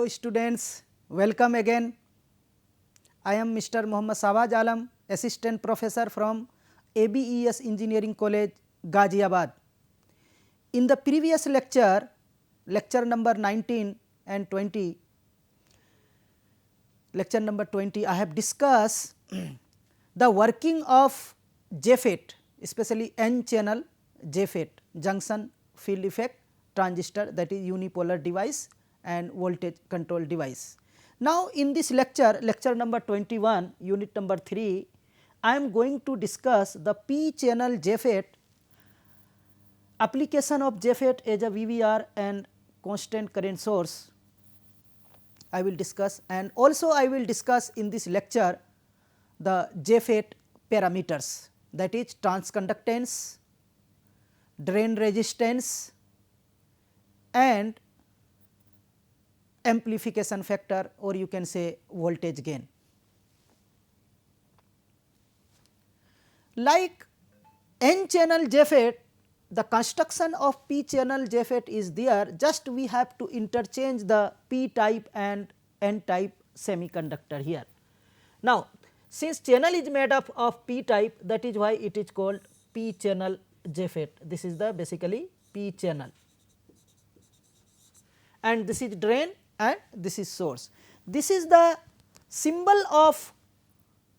students, welcome again. I am Mr. Mohammad Shahbaz Alam, Assistant Professor from ABES Engineering College, Ghaziabad. In the previous lecture, lecture number 19 and 20, lecture number 20, I have discussed the working of JFET, especially N channel JFET, junction field effect transistor, that is unipolar device and voltage control device. Now, in this lecture, lecture number 21, unit number 3, I am going to discuss the P channel JFET, application of JFET as a VVR and constant current source. I will discuss, and also I will discuss in this lecture the JFET parameters, that is transconductance, drain resistance and amplification factor, or you can say voltage gain. Like N channel JFET, the construction of P channel JFET is there, just we have to interchange the P type and N type semiconductor here. Now, since channel is made up of P type, that is why it is called P channel JFET. This is the basically P channel, and this is drain and this is source. This is the symbol of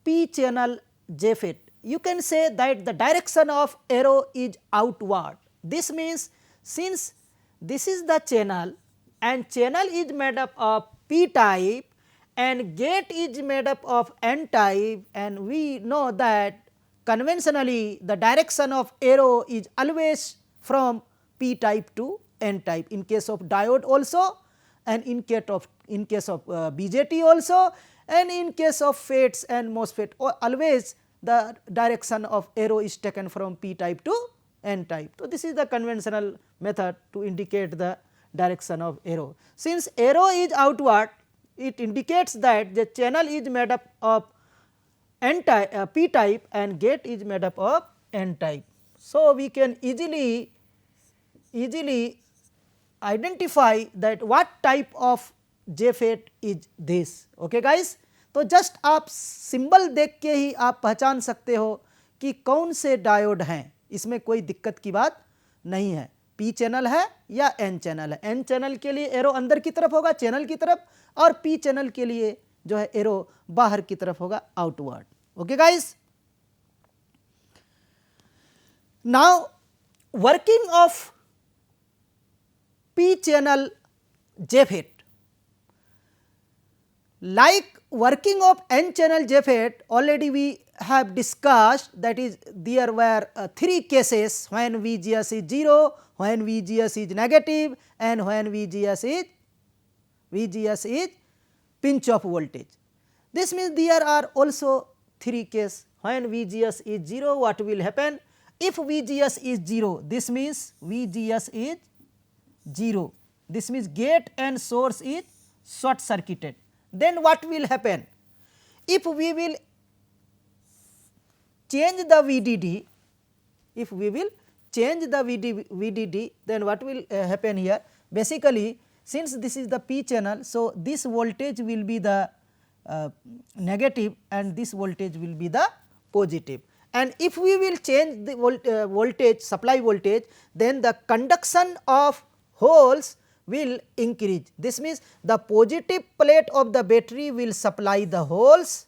P channel JFET. You can say that the direction of arrow is outward. This means, since this is the channel and channel is made up of P type and gate is made up of N type, and we know that conventionally the direction of arrow is always from P type to N type, in case of diode also, and in case of BJT also, and in case of FETs and MOSFET, always the direction of arrow is taken from P type to N type. So, this is the conventional method to indicate the direction of arrow. Since arrow is outward, it indicates that the channel is made up of N type, P type, and gate is made up of N type. So, we can easily identify that what type of JFET is this. Okay guys, तो just आप symbol देख के ही आप पहचान सकते हो कि कौन से डायोड हैं, इसमें कोई दिक्कत की बात नहीं है। पी चैनल है या एन चैनल है। एन चैनल के लिए एरो अंदर की तरफ होगा, चैनल की तरफ, और पी चैनल के लिए जो है एरो बाहर की तरफ होगा, outward. Okay guys, now working of P channel JFET, like working of N channel JFET, already we have discussed, that is there were 3 cases when VGS is 0, when VGS is negative, and when VGS is pinch off voltage. This means there are also 3 cases. When VGS is 0, what will happen? If VGS is 0, this means VGS is 0, this means gate and source is short circuited. Then what will happen? If we will change the VDD, if we will change the VDD, then what will happen here? Basically, since this is the P channel, so this voltage will be the negative and this voltage will be the positive. And if we will change the voltage, supply voltage, then the conduction of holes will increase. This means the positive plate of the battery will supply the holes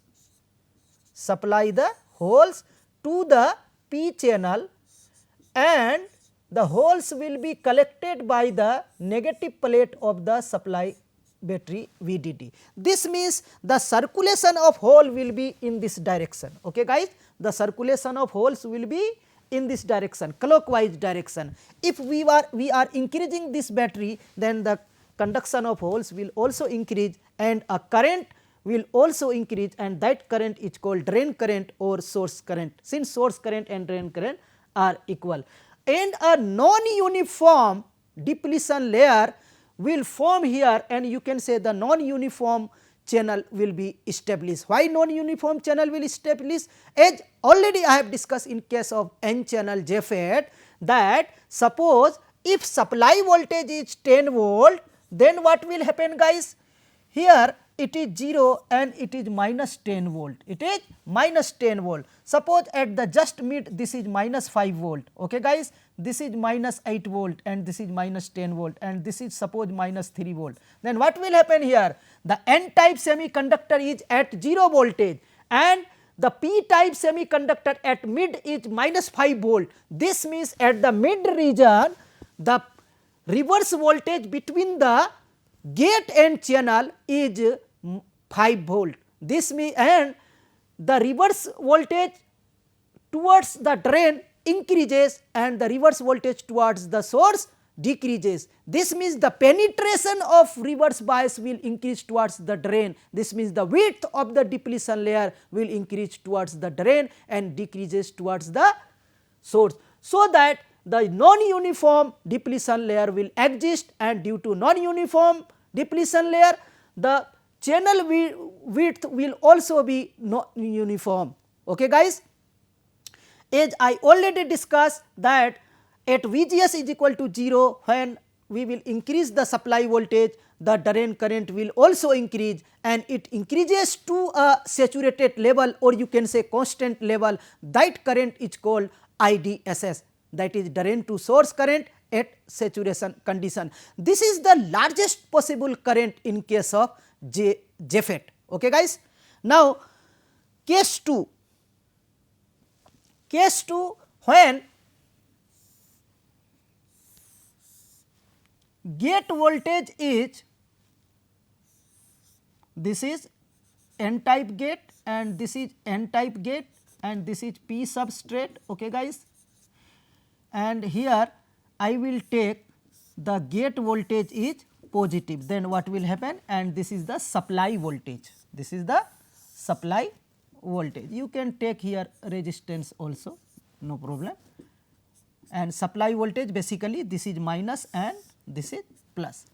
to the P channel, and the holes will be collected by the negative plate of the supply battery VDD. This means the circulation of hole will be in this direction. Okay guys, the circulation of holes will be in this direction, clockwise direction. If we are increasing this battery, then the conduction of holes will also increase and a current will also increase, and that current is called drain current or source current, since source current and drain current are equal. And a non-uniform depletion layer will form here, and you can say the non-uniform channel will be established. Why non-uniform channel will establish? As already I have discussed in case of N channel JFET, that suppose if supply voltage is 10 volt, then what will happen guys? here it is 0 and it is minus 10 volt, it is minus 10 volt. Suppose at the just mid this is minus 5 volt, okay guys, this is minus 8 volt and this is minus 10 volt and this is suppose minus 3 volt. Then what will happen here? The n type semiconductor is at 0 voltage and the p type semiconductor at mid is minus 5 volt. This means at the mid region the reverse voltage between the gate and channel is 5 volt. This means and the reverse voltage towards the drain increases and the reverse voltage towards the source decreases. This means the penetration of reverse bias will increase towards the drain. This means the width of the depletion layer will increase towards the drain and decreases towards the source, so that the non-uniform depletion layer will exist, and due to non-uniform depletion layer the channel width will also be non-uniform. Okay guys, as I already discussed that at VGS is equal to 0, when we will increase the supply voltage, the drain current will also increase and it increases to a saturated level, or you can say constant level. That current is called IDSS, that is drain to source current at saturation condition. This is the largest possible current in case of JFET. Okay guys. Now case 2, when gate voltage is, this is n type gate and this is n type gate and this is p substrate. Okay guys, and here I will take the gate voltage is positive, then what will happen, and this is the supply voltage, this is the supply voltage. You can take here resistance also, no problem, and supply voltage basically this is minus and this is plus.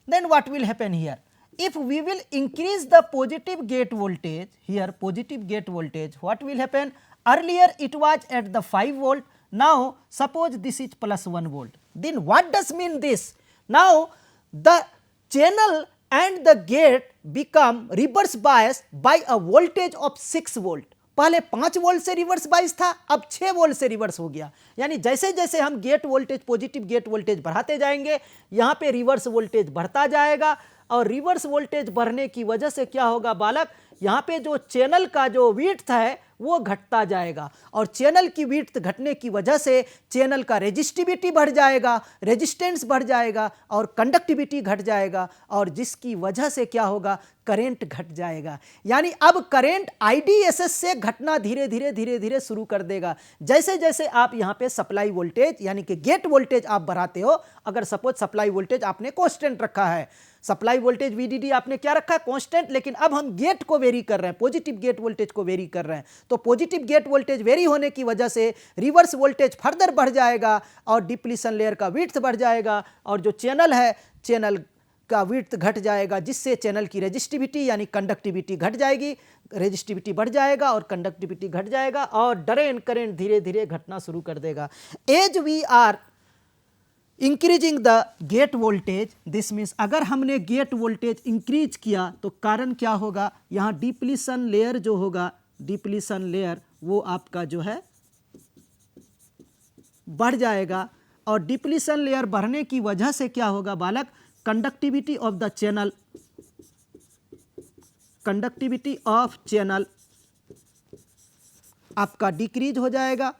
Then what will happen here? If we will increase the positive gate voltage, here positive gate voltage, what will happen? Earlier it was at the 5 volt, now suppose this is plus 1 volt. Then what does mean this? Now the channel and the gate become reverse bias by a voltage of 6 volt. पहले 5 volt से reverse bias था, अब 6 volt से reverse हो गया। यानी जैसे जैसे हम gate voltage positive gate voltage बढ़ाते जाएंगे, यहाँ पे रिवर्स वोल्टेज बढ़ता जाएगा और रिवर्स वोल्टेज बढ़ने की वजह से क्या होगा बालक, यहाँ पे जो चैनल का जो विड्थ है वो घटता जाएगा और चैनल की विड्थ घटने की वजह से चैनल का रेजिस्टिविटी बढ़ जाएगा, रेजिस्टेंस बढ़ जाएगा और कंडक्टिविटी घट जाएगा और जिसकी वजह से क्या होगा, करेंट घट जाएगा। यानी अब करेंट IDSS से घटना धीरे धीरे शुरू कर देगा। जैसे जैसे आप यहाँ पे सप्लाई वोल्टेज यानी कि गेट वोल्टेज आप बढ़ाते हो, अगर सपोज सप्लाई वोल्टेज आपने कांस्टेंट रखा है, सप्लाई वोल्टेज VDD आपने क्या रखा है, कांस्टेंट, लेकिन अब हम गेट को वेरी कर रहे हैं, पॉजिटिव गेट वोल्टेज को वेरी कर रहे हैं, तो पॉजिटिव गेट वोल्टेज वेरी होने की वजह से रिवर्स वोल्टेज फर्दर बढ़ जाएगा और डिप्लीशन लेयर का विड्थ बढ़ जाएगा और जो चैनल है चैनल का विड्थ घट जाएगा, जिससे चैनल की रेजिस्टिविटी यानी कंडक्टिविटी घट जाएगी, रेजिस्टिविटी बढ़ जाएगा और कंडक्टिविटी घट जाएगा और ड्रेन करंट धीरे धीरे घटना शुरू कर देगा। As we are increasing the gate voltage, this means अगर हमने गेट वोल्टेज इंक्रीज किया तो कारण क्या होगा, यहाँ डिप्लीशन लेयर जो होगा, डिप्लीशन लेयर वो आपका जो है बढ़ जाएगा और डिप्लीशन लेयर बढ़ने की वजह से क्या होगा बालक, conductivity of the channel, conductivity of channel आपका डिक्रीज हो जाएगा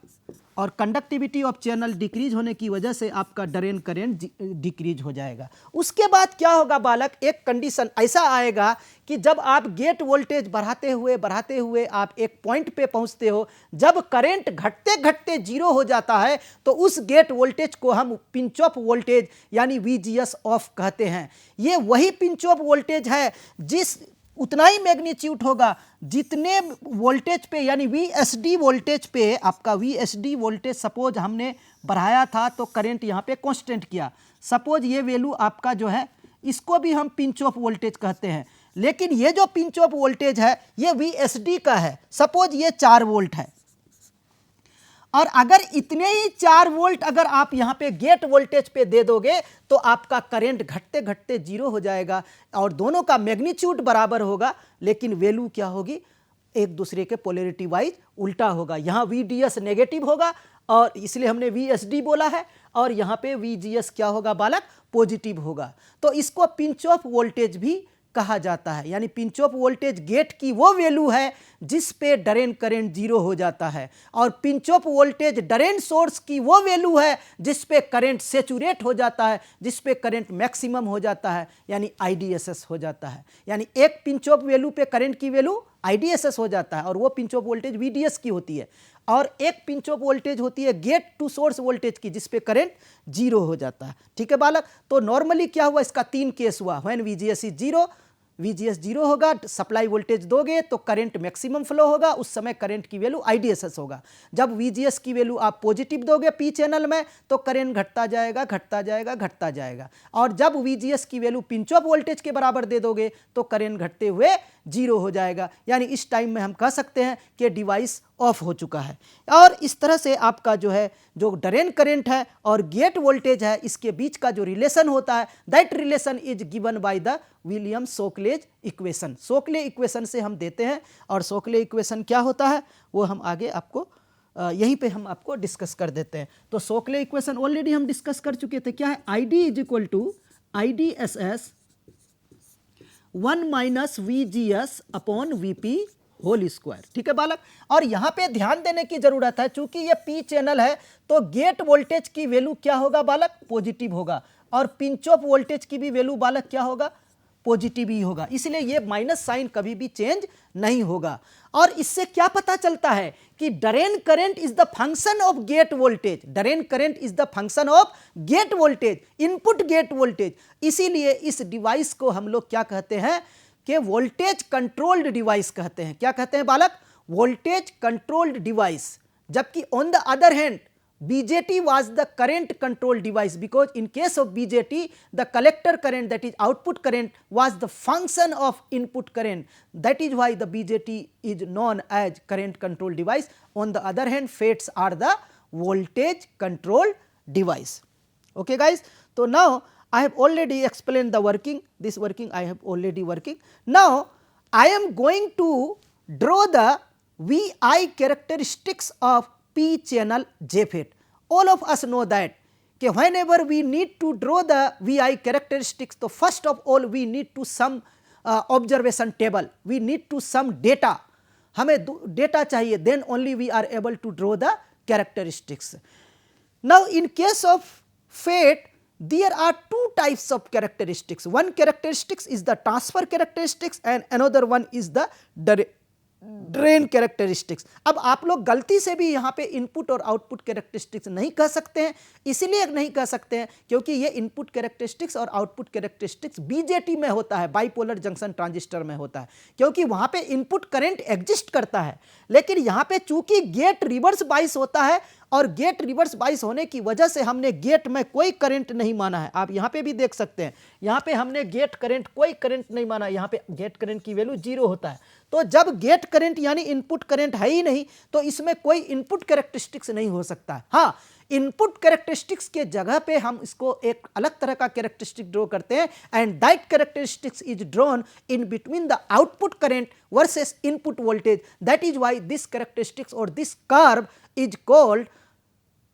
और कंडक्टिविटी ऑफ चैनल डिक्रीज होने की वजह से आपका ड्रेन करंट डिक्रीज हो जाएगा। उसके बाद क्या होगा बालक, एक कंडीशन ऐसा आएगा कि जब आप गेट वोल्टेज बढ़ाते हुए आप एक पॉइंट पे पहुंचते हो, जब करंट घटते घटते जीरो हो जाता है तो उस गेट वोल्टेज को हम पिंच ऑफ वोल्टेज यानी VGS ऑफ कहते हैं। ये वही पिंच ऑफ वोल्टेज है जिस उतना ही मैग्नीट्यूड होगा जितने वोल्टेज पे यानी VSD वोल्टेज पे, आपका VSD वोल्टेज सपोज हमने बढ़ाया था तो करंट यहाँ पे कांस्टेंट किया, सपोज ये वैल्यू आपका जो है इसको भी हम पिंच ऑफ वोल्टेज कहते हैं, लेकिन ये जो पिंच ऑफ वोल्टेज है ये VSD का है, सपोज ये 4 वोल्ट है और अगर इतने ही 4 वोल्ट अगर आप यहाँ पे गेट वोल्टेज पे दे दोगे तो आपका करंट घटते घटते 0 हो जाएगा और दोनों का मैग्नीट्यूड बराबर होगा, लेकिन वैल्यू क्या होगी, एक दूसरे के पोलैरिटी वाइज उल्टा होगा। यहाँ VDS नेगेटिव होगा और इसलिए हमने VSD बोला है, और यहाँ पे VGS क्या होगा बालक, पॉजिटिव होगा। तो इसको पिंच ऑफ वोल्टेज भी कहा जाता है, यानी पिंच ऑफ वोल्टेज गेट की वो वैल्यू है जिस पे ड्रेन करंट 0 हो जाता है, और pinch of voltage drain source की वो वैल्यू है जिस पे करंट सेचुरेट हो जाता है, जिस पे करंट मैक्सिमम हो जाता है, यानी IDSS हो जाता है। यानी एक पिंच ऑफ वैल्यू पे करंट की वैल्यू IDSS हो जाता है और वो पिंच ऑफ वोल्टेज VDS की होती है, और एक पिंच ऑफ वोल्टेज होती है गेट टू सोर्स वोल्टेज की जिस पे करंट 0 हो जाता है। ठीक है बालक, तो नॉर्मली क्या हुआ, इसका 3 केस हुआ। व्हेन VGS इज 0, VGS 0 होगा, सप्लाई वोल्टेज दोगे तो करंट मैक्सिमम फ्लो होगा, उस समय करंट की वैल्यू IDSS होगा। जब VGS की वैल्यू आप पॉजिटिव दोगे पी चैनल में तो करंट घटता जाएगा घटता जाएगा घटता जाएगा, और जब VGS की वैल्यू पिंच ऑफ वोल्टेज के बराबर दे दोगे तो करंट घटते हुए 0 हो जाएगा। यानी इस टाइम में हम कह सकते हैं कि डिवाइस ऑफ हो चुका है। और इस तरह से आपका जो है जो ड्रेन करंट है और गेट वोल्टेज है, इसके बीच का जो रिलेशन होता है, that relation is given by the William Shockley's equation. Shockley equation से हम देते हैं, और सोकले इक्वेशन क्या होता है वो हम आगे आपको यहीं पे हम आपको डिस्कस कर देते हैं। तो सोकले इक्वेशन ऑलरेडी हम डिस्कस कर चुके थे, क्या है, ID is equal to IDSS 1 minus VGS upon VP whole square. ठीक है बालक, और यहाँ पे ध्यान देने की जरूरत है, चूंकि ये पी चैनल है तो गेट वोल्टेज की वैल्यू क्या होगा बालक, पॉजिटिव होगा, और पिंच ऑफ वोल्टेज की भी वैल्यू बालक क्या होगा, पॉजिटिव ही होगा, इसलिए ये माइनस साइन कभी भी चेंज नहीं होगा। और इससे क्या पता चलता है कि drain current is the function of gate voltage, drain current is the function of gate voltage, input gate voltage. इसीलिए इस डिवाइस को हम लोग क्या कहते हैं कि वोल्टेज कंट्रोल्ड डिवाइस कहते हैं। क्या कहते हैं बालक, वोल्टेज कंट्रोल्ड डिवाइस। जबकि on the other hand BJT was the current control device, because in case of BJT the collector current, that is output current, was the function of input current. That is why the BJT is known as current control device. On the other hand, FETs are the voltage control device. Okay guys, so now I have already explained the working, this working I have already working. Now I am going to draw the VI characteristics of P channel JFET. All of us know that whenever we need to draw the VI characteristics, so first of all we need to some observation table, we need to some data, हमें data चाहिए, then only we are able to draw the characteristics. Now in case of FET there are two types of characteristics. One characteristics is the transfer characteristics and another one is the drain characteristics. अब आप लोग गलती से भी यहाँ पे input और output characteristics नहीं कह सकते हैं, इसलिए नहीं कह सकते हैं क्योंकि ये इनपुट कैरेक्टरिस्टिक्स और आउटपुट कैरेक्टरिस्टिक्स BJT में होता है, बाइपोलर जंक्शन ट्रांजिस्टर में होता है, क्योंकि वहाँ पे इनपुट करंट एग्जिस्ट करता है। लेकिन यहाँ पे चूंकि गेट रिवर्स बाइस होता है और गेट रिवर्स बाइस होने की वजह से हमने गेट में कोई करंट नहीं माना है। आप यहाँ पे भी देख सकते हैं, यहाँ पे हमने गेट करंट कोई करंट नहीं माना, यहाँ पे गेट करंट की वैल्यू 0 होता है। तो जब गेट करंट यानी इनपुट करंट है ही नहीं तो इसमें कोई इनपुट कैरेक्टरिस्टिक्स नहीं हो सकता है। हाँ, इनपुट कैरेक्टरिस्टिक्स के जगह पे हम इसको एक अलग तरह का कैरेक्टरिस्टिक ड्रॉ करते हैं, and that characteristics is drawn in between the output current versus input voltage. That is why this characteristics और this curve is called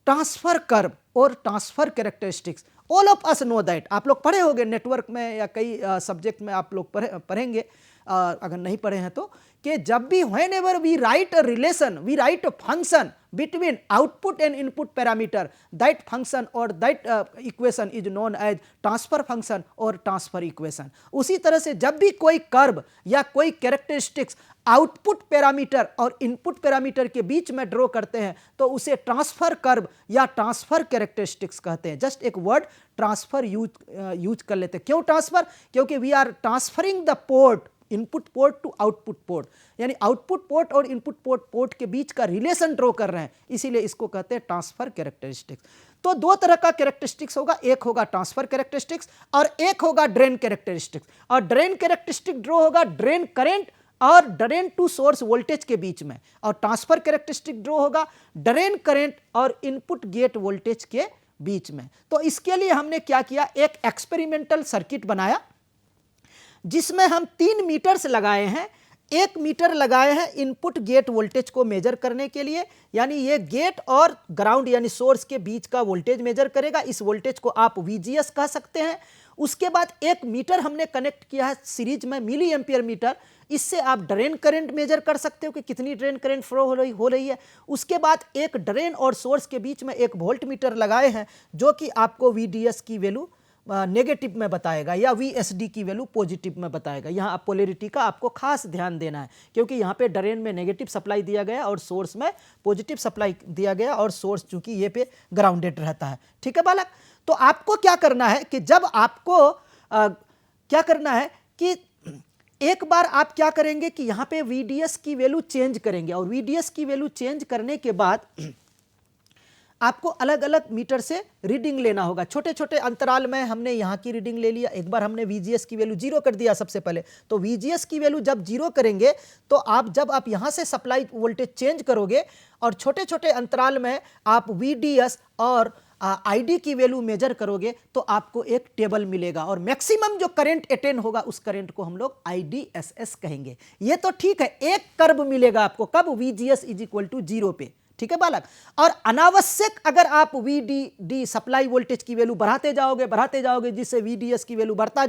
transfer curve और transfer characteristics. All of us know that, आप लोग पढ़े होंगे network में या कई subject में आप लोग पढ़ेंगे, अगर नहीं पढ़े हैं तो, कि जब भी whenever we write a relation, we write a function between output and input parameter, that function or that equation is known as transfer function और transfer equation। उसी तरह से जब भी कोई कर्व या कोई कैरेक्टरिस्टिक्स आउटपुट पैरामीटर और इनपुट पैरामीटर के बीच में ड्रॉ करते हैं तो उसे ट्रांसफर कर्व या ट्रांसफर कैरेक्टरिस्टिक्स कहते हैं। जस्ट एक वर्ड ट्रांसफर यूज कर लेते हैं। क्यों ट्रांसफर? क्योंकि we are transferring the port, input port to output port, यानी आउटपुट पोर्ट और इनपुट पोर्ट के बीच का रिलेशन ड्रॉ कर रहे हैं, इसीलिए इसको कहते हैं ट्रांसफर कैरेक्टरिस्टिक्स। तो दो तरह का कैरेक्टरिस्टिक्स होगा, एक होगा ट्रांसफर कैरेक्टरिस्टिक्स और एक होगा ड्रेन कैरेक्टरिस्टिक्स। और ड्रेन कैरेक्टरिस्टिक ड्रॉ होगा ड्रेन करंट और ड्रेन टू सोर्स वोल्टेज के बीच में, और ट्रांसफर कैरेक्टरिस्टिक ड्रॉ होगा ड्रेन करंट और इनपुट गेट वोल्टेज के बीच में। तो इसके लिए हमने क्या किया, एक एक्सपेरिमेंटल सर्किट बनाया जिसमें हम 3 मीटर्स लगाए हैं। 1 मीटर लगाए हैं इनपुट गेट वोल्टेज को मेजर करने के लिए, यानी ये गेट और ग्राउंड यानी सोर्स के बीच का वोल्टेज मेजर करेगा। इस वोल्टेज को आप VGS कह सकते हैं। उसके बाद 1 मीटर हमने कनेक्ट किया है सीरीज में मिली एम्पियर मीटर, इससे आप ड्रेन करंट मेजर कर सकते हो कि कितनी ड्रेन करंट फ्लो हो रही है। उसके बाद एक ड्रेन और सोर्स के बीच में एक वोल्ट मीटर लगाए हैं जो कि आपको VDS की वैल्यू नेगेटिव में बताएगा या VSD की वैल्यू पॉजिटिव में बताएगा। यहाँ आप पोलैरिटी का आपको खास ध्यान देना है, क्योंकि यहाँ पे ड्रेन में नेगेटिव सप्लाई दिया गया और सोर्स में पॉजिटिव सप्लाई दिया गया, और सोर्स चूंकि ये पे ग्राउंडेड रहता है। ठीक है बालक, तो आपको क्या करना है कि जब आपको क्या करना है कि एक बार आप क्या करेंगे कि यहाँ पे VDS की वैल्यू चेंज करेंगे, और VDS की वैल्यू चेंज करने के बाद आपको अलग अलग मीटर से रीडिंग लेना होगा। छोटे छोटे अंतराल में हमने यहाँ की रीडिंग ले लिया। एक बार हमने VGS की वैल्यू 0 कर दिया सबसे पहले। तो VGS की वैल्यू जब 0 करेंगे तो जब आप यहाँ से सप्लाई वोल्टेज चेंज करोगे और छोटे छोटे अंतराल में आप VDS और ID की वैल्यू मेजर करोगे तो आपको एक टेबल मिलेगा, और मैक्सिमम जो करंट अटेन होगा उस करंट को हम लोग IDSS कहेंगे। ये तो ठीक है, एक कर्व मिलेगा आपको कब, VGS इज इक्वल टू 0 पे। ठीक है बालक, और अनावश्यक अगर आप VDD सप्लाई वोल्टेज की वैल्यू बढ़ाते जाओगे जिससे VDS की वैल्यू बढ़ता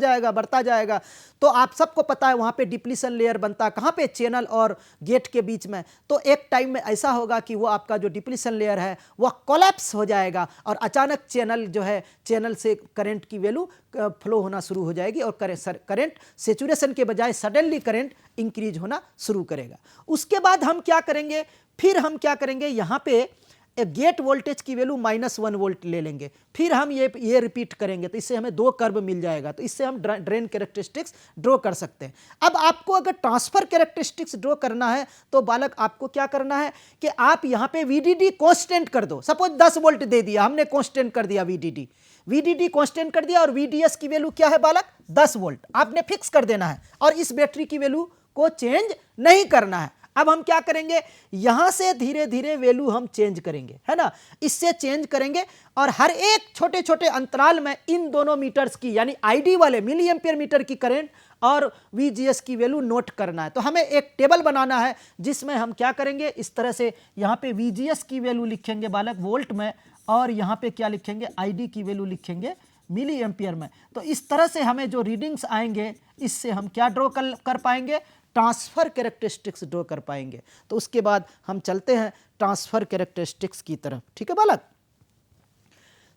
जाएगा, तो आप सबको पता है वहां पे डिप्लीशन लेयर बनता है कहां पे, चैनल और गेट के बीच में। तो एक टाइम में ऐसा होगा कि वो आपका जो डिप्लीशन लेयर है वह कोलैप्स हो जाएगा और अचानक चैनल से करंट की वैल्यू फ्लो होना शुरू हो जाएगी, और करंट सैचुरेशन के बजाय सडनली करंट इंक्रीज होना शुरू करेगा। उसके बाद हम क्या करेंगे, फिर हम क्या करेंगे, यहाँ पे गेट वोल्टेज की वैल्यू -1 वोल्ट ले लेंगे, फिर हम ये रिपीट करेंगे, तो इससे हमें 2 कर्व मिल जाएगा। तो इससे हम ड्रेन कैरेक्टरिस्टिक्स ड्रॉ कर सकते हैं। अब आपको अगर ट्रांसफर कैरेक्टरिस्टिक्स ड्रॉ करना है तो बालक आपको क्या करना है कि आप यहाँ पे VDD कांस्टेंट कर दो। सपोज 10 वोल्ट दे दिया हमने, कांस्टेंट कर दिया VDD कांस्टेंट कर दिया, और VDS की वैल्यू क्या है बालक, 10 वोल्ट आपने फिक्स कर देना है, और इस बैटरी की वैल्यू को चेंज नहीं करना है। अब हम क्या करेंगे, यहां से धीरे धीरे वैल्यू हम चेंज करेंगे, है ना, इससे चेंज करेंगे, और हर एक छोटे छोटे अंतराल में इन दोनों मीटर्स की यानी ID वाले मिली एम्पियर मीटर की करंट और VGS की वैल्यू नोट करना है। तो हमें एक टेबल बनाना है जिसमें हम क्या करेंगे, इस तरह से यहाँ पे VGS की वैल्यू लिखेंगे बालक वोल्ट में, और यहाँ पे क्या लिखेंगे, ID की वैल्यू लिखेंगे मिली एम्पियर में। तो इस तरह से हमें जो रीडिंग्स आएंगे इससे हम क्या ड्रॉ कर पाएंगे, ट्रांसफर कैरेक्टरिस्टिक्स ड्रॉ कर पाएंगे। तो उसके बाद हम चलते हैं ट्रांसफर कैरेक्टरिस्टिक्स की तरफ। ठीक है बालक,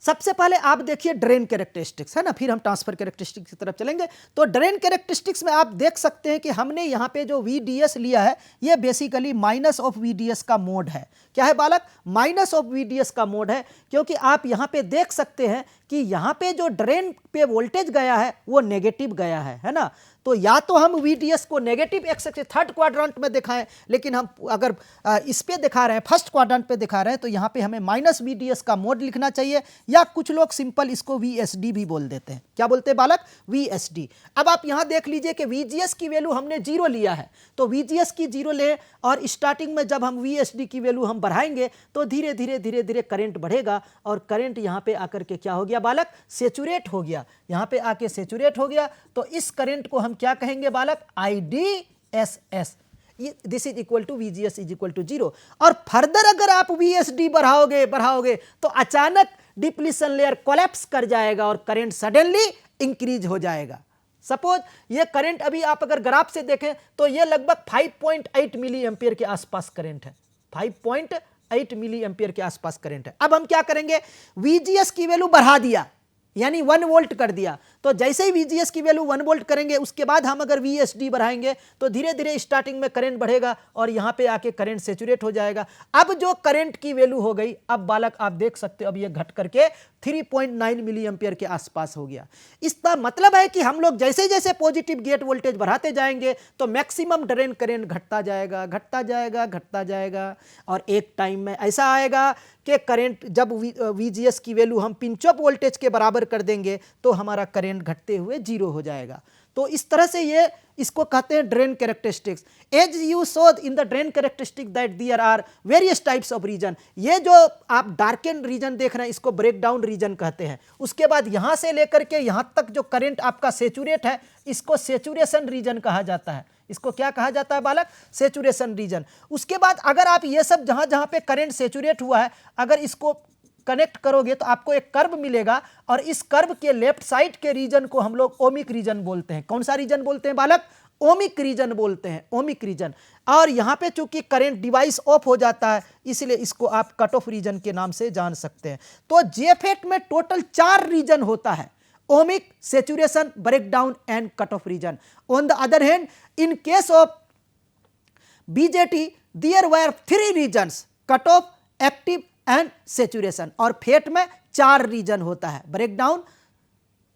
सबसे पहले आप देखिए ड्रेन कैरेक्टरिस्टिक्स, है ना, फिर हम ट्रांसफर कैरेक्टरिस्टिक्स की तरफ चलेंगे। तो ड्रेन कैरेक्टरिस्टिक्स में आप देख सकते हैं कि हमने यहाँ पे जो VDS लिया है ये बेसिकली माइनस ऑफ VDS का मोड है। क्या है बालक, माइनस ऑफ VDS का मोड है, क्योंकि आप यहाँ पे देख सकते हैं कि यहाँ पे जो ड्रेन पे वोल्टेज गया है वो नेगेटिव गया है ना। तो या तो हम VDS को negative x axis third quadrant में दिखाएं, लेकिन हम अगर इस पे दिखा रहे हैं, फर्स्ट क्वाड्रेंट पे दिखा रहे हैं, तो यहाँ पे हमें -VDS का मोड लिखना चाहिए, या कुछ लोग सिंपल इसको VSD भी बोल देते हैं। क्या बोलते हैं बालक, VSD। अब आप यहाँ देख लीजिए कि VGS की वैल्यू हमने 0 लिया है, तो VGS की 0 ले, और स्टार्टिंग में जब हम VSD की वैल्यू हम बढ़ाएंगे तो धीरे धीरे करंट बढ़ेगा, और करंट यहाँ पे आकर के क्या हो गया बालक, सेचुरेट हो गया। यहाँ पे आके सेचुरेट हो गया, तो इस करंट को हम क्या कहेंगे बालक, IDSS। This is equal to VGS is equal to 0। और फर्दर अगर आप VSD बढ़ाओगे तो अचानक डिप्लीशन लेयर कोलैप्स कर जाएगा और करंट सडनली इंक्रीज हो जाएगा। सपोज ये करंट अभी आप अगर ग्राफ से देखें तो ये लगभग 5.8 मिली एम्पियर के आसपास करंट है, 5.8 मिली एम्पियर के आसपास करंट है। अब हम क्या करेंगे, VGS की वैल्यू बढ़ा दिया, यानी 1 वोल्ट कर दिया। तो जैसे ही VGS की वैल्यू 1 वोल्ट करेंगे, उसके बाद हम अगर VSD बढ़ाएंगे तो धीरे धीरे स्टार्टिंग में करंट बढ़ेगा और यहाँ पे आके करंट सेचुरेट हो जाएगा। अब जो करंट की वैल्यू हो गई, अब बालक आप देख सकते हो, अब ये घट करके 3.9 मिली एम्पियर के आसपास हो गया। इसका मतलब है कि हम लोग जैसे जैसे पॉजिटिव गेट वोल्टेज बढ़ाते जाएंगे तो मैक्सिमम ड्रेन करंट घटता जाएगा, और एक टाइम में ऐसा आएगा कि करंट जब VGS की वैल्यू हम पिंच ऑफ वोल्टेज के बराबर कर देंगे तो हमारा करंट घटते हुए 0 हो जाएगा। तो इस तरह से ये इसको कहते हैं drain characteristics. As you saw in the drain characteristic that there are various types of region, ये जो आप डार्कन रीजन देख रहे हैं इसको ब्रेक डाउन रीजन कहते हैं। उसके बाद यहाँ से लेकर के यहाँ तक जो करंट आपका सेचुरेट है इसको सेचुरेशन रीजन कहा जाता है। इसको क्या कहा जाता है बालक? Saturation region. उसके बाद अगर आप ये सब जहाँ जहाँ पे करंट सेचुरेट हुआ है अगर इसको कनेक्ट करोगे तो आपको एक कर्व मिलेगा, और इस कर्व के लेफ्ट साइड के रीजन को हम लोग ओमिक रीजन बोलते हैं। कौन सा रीजन बोलते हैं बालक? ओमिक रीजन बोलते हैं, ओमिक रीजन। और यहाँ पे चूंकि करंट डिवाइस ऑफ हो जाता है इसलिए इसको आप कट ऑफ रीजन के नाम से जान सकते हैं। तो जेफेट में टोटल 4 रीजन होता है, ohmic, saturation, breakdown and cut off region. On the other hand in case of BJT there were 3 regions, cut off, active and saturation. और फेट में 4 रीजन होता है, ब्रेकडाउन,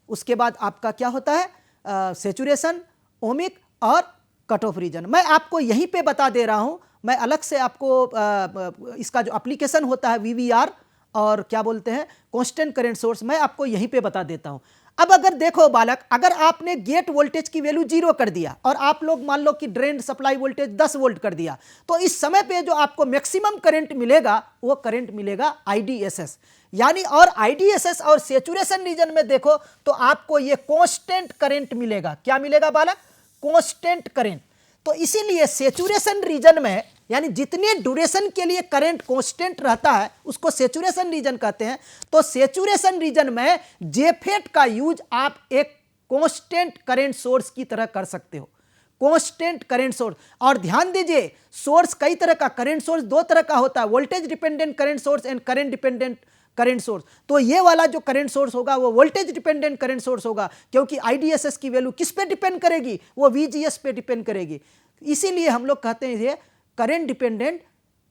उसके बाद आपका क्या होता है सेचुरेशन, ओमिक और कट ऑफ रीजन। मैं आपको यहीं पे बता दे रहा हूं, मैं अलग से आपको इसका जो एप्लीकेशन होता है वीवीआर और क्या बोलते हैं कांस्टेंट करंट सोर्स, मैं आपको यहीं पे बता देता हूं। अब अगर देखो बालक, अगर आपने गेट वोल्टेज की वैल्यू 0 कर दिया और आप लोग मान लो कि ड्रेन सप्लाई वोल्टेज 10 वोल्ट कर दिया, तो इस समय पे जो आपको मैक्सिमम करंट मिलेगा वो करंट मिलेगा आईडीएसएस, यानी। और आईडीएसएस और सेचुरेशन रीजन में देखो तो आपको ये कांस्टेंट करंट मिलेगा। क्या मिलेगा बालक? Constant current. तो इसीलिए सेचुरेशन रीजन में, यानी जितने ड्यूरेशन के लिए करंट कांस्टेंट रहता है उसको सेचुरेशन रीजन कहते हैं। तो सेचुरेशन रीजन में जेफेट का यूज आप एक कांस्टेंट करंट सोर्स की तरह कर सकते हो, कांस्टेंट करंट सोर्स। और ध्यान दीजिए सोर्स कई तरह का, करंट सोर्स 2 तरह का होता है, voltage dependent current source and current dependent current source. तो ये वाला जो करंट सोर्स होगा वो वोल्टेज डिपेंडेंट करंट सोर्स होगा, क्योंकि आईडीएसएस की वैल्यू किस पे डिपेंड करेगी? वो वीजीएस पे डिपेंड करेगी। इसीलिए हम लोग कहते हैं ये current dependent,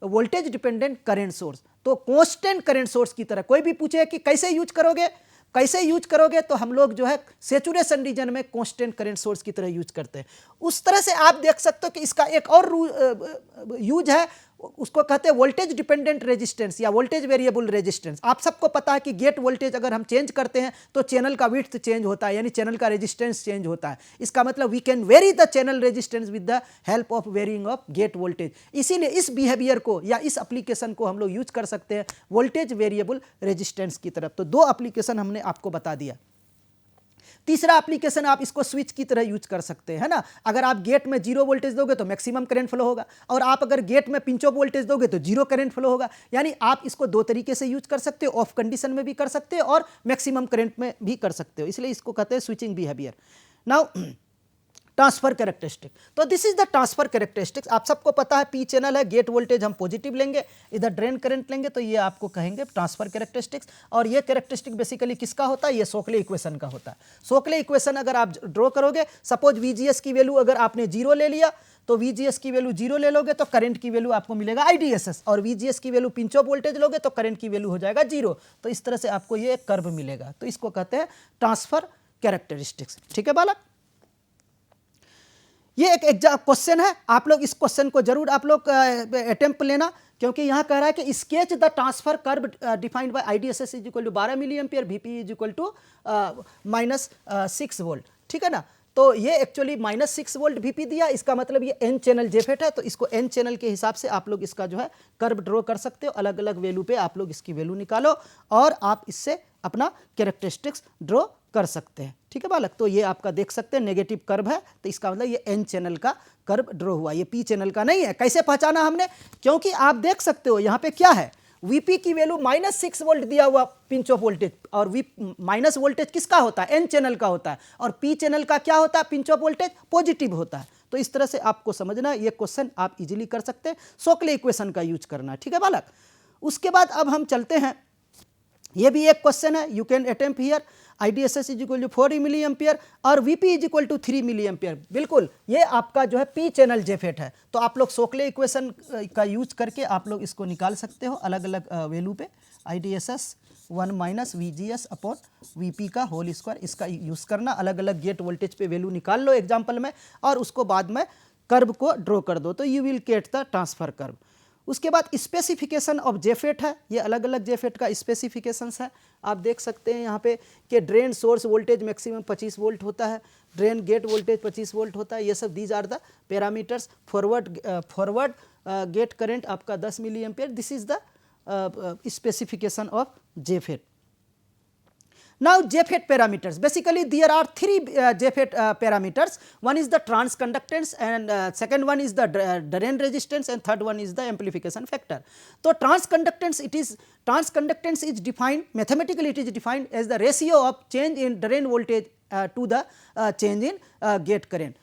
voltage dependent current source. तो कांस्टेंट करंट सोर्स की तरह। कोई भी पूछे कि कैसे यूज करोगे, कैसे यूज करोगे, तो हम लोग जो है सेचुरेशन रीजन में कांस्टेंट करंट सोर्स की तरह यूज करते हैं। उस तरह से आप देख सकते हो कि इसका एक और यूज है, उसको कहते हैं वोल्टेज डिपेंडेंट रेजिस्टेंस या वोल्टेज वेरिएबल रेजिस्टेंस। आप सबको पता है कि गेट वोल्टेज अगर हम चेंज करते हैं तो चैनल का विड्थ चेंज होता है, यानी चैनल का रेजिस्टेंस चेंज होता है। इसका मतलब we can vary the channel resistance with the help of varying of gate voltage. इसीलिए इस बिहेवियर को या इस एप्लीकेशन को हम लोग यूज कर सकते हैं वोल्टेज वेरिएबल रेजिस्टेंस की तरफ। तो 2 एप्लीकेशन हमने आपको बता दिया। तीसरा एप्लीकेशन आप इसको स्विच की तरह यूज कर सकते हैं, है ना। अगर आप गेट में 0 वोल्टेज दोगे तो मैक्सिमम करंट फ्लो होगा, और आप अगर गेट में पिंच ऑफ वोल्टेज दोगे तो 0 करंट फ्लो होगा। यानी आप इसको 2 तरीके से यूज कर सकते हो, ऑफ कंडीशन में भी कर सकते हो और मैक्सिमम करंट में भी कर सकते हो, इसलिए इसको कहते हैं switching behaviour. Now transfer characteristic. तो this is the transfer characteristics. आप सबको पता है पी चैनल है, गेट वोल्टेज हम पॉजिटिव लेंगे, इधर ड्रेन करंट लेंगे, तो ये आपको कहेंगे ट्रांसफर कैरेक्टरिस्टिक्स। और ये कैरेक्टरिस्टिक बेसिकली किसका होता है? ये सोकले इक्वेशन का होता है। सोकले इक्वेशन अगर आप ड्रॉ करोगे, सपोज वीजीएस की वैल्यू अगर आपने 0 ले लिया तो वीजीएस की वैल्यू 0 ले लोगे तो करंट की वैल्यू आपको मिलेगा आईडीएसएस, और वीजीएस की वैल्यू पिंच ऑफ वोल्टेज लोगे तो करंट की वैल्यू हो जाएगा 0। तो इस तरह से आपको ये कर्व मिलेगा। तो इसको कहते हैं ट्रांसफर कैरेक्टरिस्टिक्स। ठीक है बालक, ये एक क्वेश्चन है, आप लोग इस क्वेश्चन को जरूर आप लोग अटेम्प्ट लेना, क्योंकि यहाँ कह रहा है कि sketch the transfer curve defined by IDSS is equal to 12 milli ampere, VP is equal to -6 volt. ठीक है ना। तो ये एक्चुअली -6 वोल्ट वीपी दिया, इसका मतलब ये एन चैनल जेफेट है, तो इसको एन चैनल के हिसाब से आप लोग इसका जो है कर्व ड्रॉ कर सकते हो। अलग अलग वैल्यू पे आप लोग इसकी वैल्यू निकालो और आप इससे अपना कैरेक्टरिस्टिक्स ड्रॉ कर सकते हैं। ठीक है बालक, तो ये आपका देख सकते हैं नेगेटिव कर्व है, तो इसका मतलब ये एन चैनल का कर्व ड्रॉ हुआ, ये पी चैनल का नहीं है। कैसे पहचाना हमने? क्योंकि आप देख सकते हो यहाँ पे क्या है, वीपी की वैल्यू -6 वोल्ट दिया हुआ पिंच ऑफ वोल्टेज, और माइनस वोल्टेज किसका होता है? एन चैनल का होता है, और पी चैनल का क्या होता है? पिंच ऑफ वोल्टेज पॉजिटिव होता है। तो इस तरह से आपको समझना, ये क्वेश्चन आप इजीली कर सकते हैं, सोकले इक्वेशन का यूज करना। ठीक है बालक, उसके बाद अब हम चलते हैं, ये भी एक क्वेश्चन है, you can attempt here. IDSS is equal to 4 milli ampere और VP is equal to 3 milli ampere. बिल्कुल, ये आपका जो है पी चैनल जेफेट है, तो आप लोग सोकले इक्वेशन का यूज करके आप लोग इसको निकाल सकते हो अलग अलग वैल्यू पे। आईडीएसएस 1 माइनस वीजीएस अपॉन वीपी का होल स्क्वायर, इसका यूज़ करना, अलग अलग गेट वोल्टेज पे वैल्यू निकाल लो एग्जाम्पल में, और उसको बाद में कर्व को ड्रॉ कर दो, तो you will get the transfer curve. उसके बाद स्पेसिफिकेशन ऑफ जेफेट है, ये अलग अलग जेफेट का स्पेसिफिकेशंस है। आप देख सकते हैं यहाँ पे कि drain source voltage maximum 25 volt होता है, ड्रेन गेट वोल्टेज 25 वोल्ट होता है। ये सब these are the parameters. Forward gate current आपका 10 milli ampere. This is the specification of JFET. Now JFET parameters, basically there are three JFET parameters. One is the transconductance, and second one is the drain resistance, and third one is the amplification factor. So transconductance is defined mathematically, it is defined as the ratio of change in drain voltage to the change in gate current.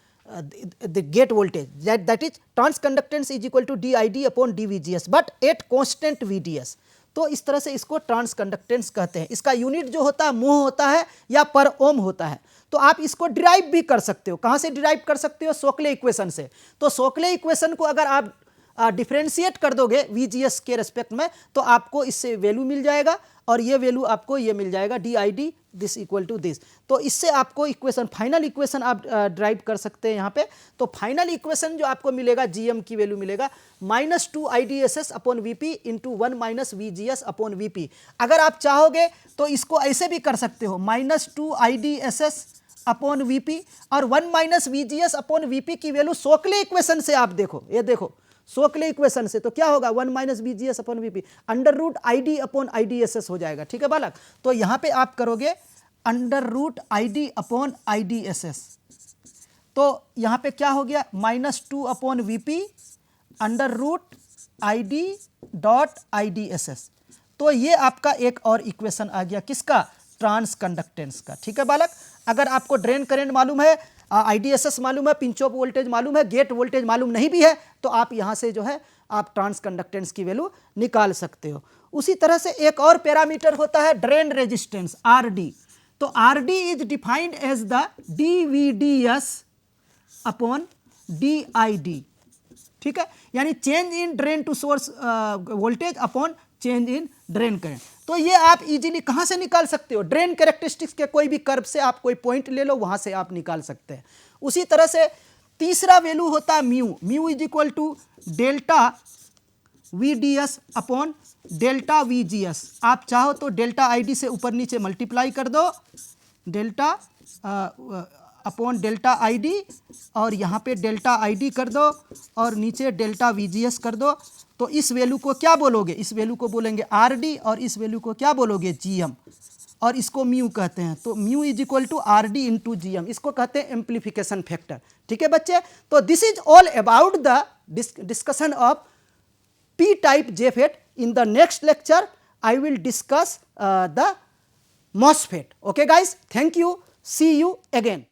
The gate voltage, that is transconductance is equal to dID upon dVGS, but at constant VDS. तो इस तरह से इसको transconductance कहते हैं। इसका unit जो होता है मोह होता है या पर ओम होता है। तो आप इसको डिराइव भी कर सकते हो। कहाँ से डिराइव कर सकते हो? सोकले इक्वेशन से। तो सोकले इक्वेशन को अगर आप डिफरेंशिएट कर दोगे VGS के रेस्पेक्ट में, तो आपको इससे वैल्यू मिल जाएगा, और ये वैल्यू आपको ये मिल जाएगा dID this equal to this. तो इससे आपको इक्वेशन, फाइनल इक्वेशन आप ड्राइव कर सकते हैं यहाँ पे। तो फाइनल इक्वेशन जो आपको मिलेगा, GM की वैल्यू मिलेगा -2 IDSS upon VP into 1 - VGS upon VP। अगर आप चाहोगे तो इसको ऐसे भी कर सकते हो, -2 IDSS अपॉन VP और 1 - VGS अपॉन VP की वैल्यू सोकले इक्वेशन से आप देखो, ये देखो सोकले इक्वेशन से, तो क्या होगा 1 - VGS upon VP √ID upon IDSS हो जाएगा। ठीक है बालक, तो यहाँ पे आप करोगे √ID अपॉन IDSS, तो यहाँ पे क्या हो गया -2 upon VP √ID dot IDSS। तो ये आपका एक और इक्वेशन आ गया, किसका? ट्रांसकंडक्टेंस का। ठीक है बालक, अगर आपको ड्रेन करंट मालूम है, IDSS मालूम है, पिंच ऑफ वोल्टेज मालूम है, गेट वोल्टेज मालूम नहीं भी है, तो आप यहाँ से जो है आप ट्रांसकंडक्टेंस की वैल्यू निकाल सकते हो। उसी तरह से एक और पैरामीटर होता है ड्रेन रेजिस्टेंस, RD। तो RD is defined as the dVDS upon dID। ठीक है, यानी change in drain to source voltage upon change in drain current. तो ये आप इजीली कहाँ से निकाल सकते हो? ड्रेन कैरेक्टरिस्टिक्स के कोई भी कर्व से आप कोई पॉइंट ले लो, वहाँ से आप निकाल सकते हैं। उसी तरह से तीसरा वैल्यू होता है mu is equal to delta VDS upon delta VGS। आप चाहो तो डेल्टा ID से ऊपर नीचे मल्टीप्लाई कर दो, डेल्टा अपॉन डेल्टा ID, और यहाँ पे डेल्टा ID कर दो और नीचे डेल्टा VGS कर दो। तो इस वैल्यू को क्या बोलोगे? इस वैल्यू को बोलेंगे RD, और इस वैल्यू को क्या बोलोगे? GM, और इसको म्यू कहते हैं। तो mu is equal to RD into GM, इसको कहते हैं एम्प्लीफिकेशन फैक्टर। ठीक है बच्चे, तो this is all about the discussion of P type JFET. In the next lecture, I will discuss the MOSFET. Okay guys, thank you. See you again.